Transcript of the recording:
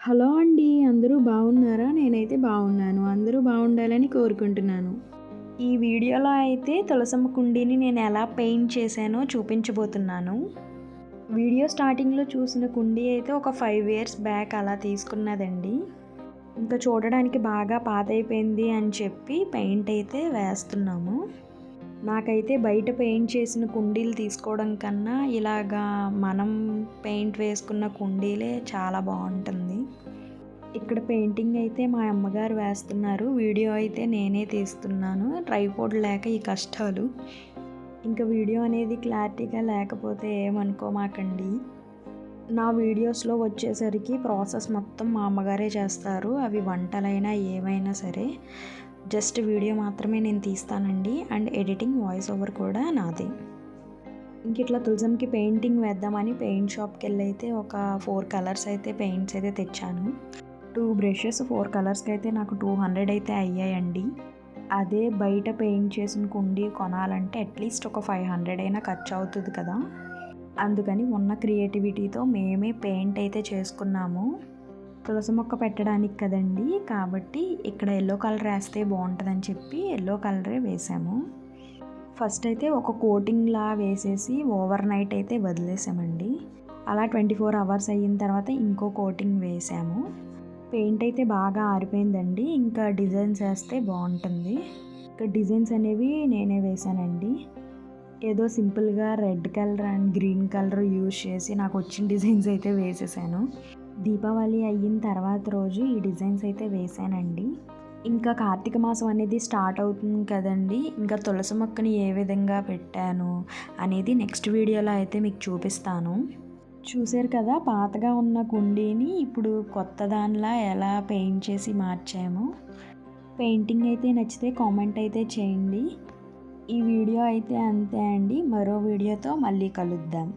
Hello అండి. అందరూ బాగున్నారా? నేనైతే బాగున్నాను. అందరూ బాగుండాలని కోరుకుంటున్నాను. ఈ వీడియోలో అయితే తులసమ్మ కుండీని నేను ఎలా పెయింట్ చేశానో చూపించబోతున్నాను. వీడియో స్టార్టింగ్‌లో చూసిన కుండీ అయితే ఒక 5 ఇయర్స్ బ్యాక్ అలా తీసుకున్నదండి. ఇంకా చూడడానికి బాగా పాతయిపోయింది అని చెప్పి పెయింట్ అయితే వేస్తున్నాము. నాకైతే బయట పెయింట్ చేసిన కుండీలు తీసుకోవడం కన్నా ఇలాగా మనం పెయింట్ వేసుకున్న కుండీలే చాలా బాగుంటుంది. ఇక్కడ పెయింటింగ్ అయితే మా అమ్మగారు వేస్తున్నారు. వీడియో అయితే నేనే తీస్తున్నాను. ట్రైపోడ్ లేక ఈ కష్టాలు. ఇంకా వీడియో అనేది క్లారిటీగా లేకపోతే ఏమనుకోమాకండి. నా వీడియోస్లో వచ్చేసరికి ప్రాసెస్ మొత్తం మా అమ్మగారే చేస్తారు. అవి వంటలైనా ఏవైనా సరే. జస్ట్ వీడియో మాత్రమే నేను తీస్తానండి. అండ్ ఎడిటింగ్ వాయిస్ ఓవర్ కూడా నాదే. ఇంక ఇట్లా తులసంకి పెయింటింగ్ వేద్దామని పెయింట్ షాప్కి వెళ్ళి అయితే ఒక 4 కలర్స్ అయితే పెయింట్స్ అయితే తెచ్చాను. 2 బ్రషెస్ 4 కలర్స్కి అయితే నాకు 200 అయితే అయ్యాయండి. అదే బయట పెయింట్ చేసిన కుండీ కొనాలంటే అట్లీస్ట్ ఒక 500 అయినా ఖర్చు అవుతుంది కదా. అందుకని ఉన్న క్రియేటివిటీతో మేమే పెయింట్ అయితే చేసుకున్నాము. తులసి మొక్క పెట్టడానికి కదండి, కాబట్టి ఇక్కడ ఎల్లో కలర్ వేస్తే బాగుంటుందని చెప్పి ఎల్లో కలరే వేసాము. ఫస్ట్ అయితే ఒక కోటింగ్లా వేసేసి ఓవర్ నైట్ అయితే వదిలేసామండి. అలా 24 అవర్స్ అయిన తర్వాత ఇంకో కోటింగ్ వేసాము. పెయింట్ అయితే బాగా ఆరిపోయిందండి. ఇంకా డిజైన్స్ వేస్తే బాగుంటుంది. ఇంకా డిజైన్స్ అనేవి నేనే వేసానండి. ఏదో సింపుల్గా red colour and green colour use చేసి నాకు వచ్చిన డిజైన్స్ అయితే వేసేసాను. దీపావళి అయిన తర్వాత రోజు ఈ డిజైన్స్ అయితే వేసానండి. ఇంకా కార్తీక మాసం అనేది స్టార్ట్ అవుతుంది కదండి. ఇంకా తులసి మొక్కని ఏ విధంగా పెట్టాను అనేది నెక్స్ట్ వీడియోలో అయితే మీకు చూపిస్తాను. చూసారు కదా, పాతగా ఉన్న కుండీని ఇప్పుడు కొత్త దానిలా ఎలా పెయింట్ చేసి మార్చాము. పెయింటింగ్ అయితే నచ్చితే కామెంట్ అయితే చేయండి. ఈ వీడియో అయితే అంతే అండి. మరో వీడియోతో మళ్ళీ కలుద్దాం.